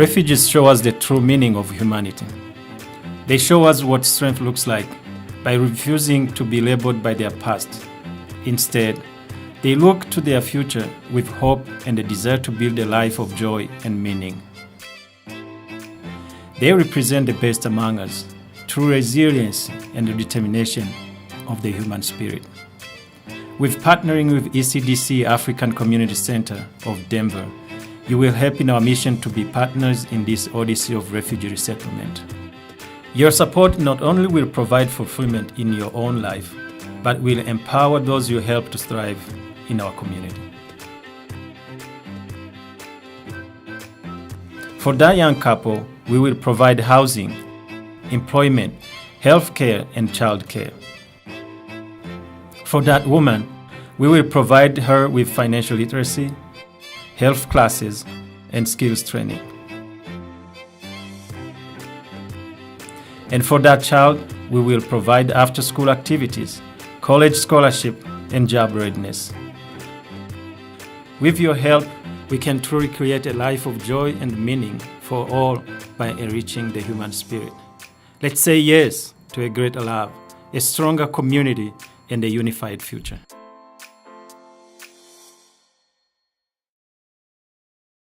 Refugees show us the true meaning of humanity. They show us what strength looks like by refusing to be labeled by their past. Instead, they look to their future with hope and a desire to build a life of joy and meaning. They represent the best among us, true resilience and the determination of the human spirit. With partnering with ECDC African Community Center of Denver, you will help in our mission to be partners in this odyssey of refugee resettlement. Your support not only will provide fulfillment in your own life, but will empower those you help to thrive in our community. For that young couple, we will provide housing, employment, healthcare, and childcare. For that woman, we will provide her with financial literacy, health classes, and skills training. And for that child, we will provide after-school activities, college scholarship, and job readiness. With your help, we can truly create a life of joy and meaning for all by enriching the human spirit. Let's say yes to a greater love, a stronger community, and a unified future.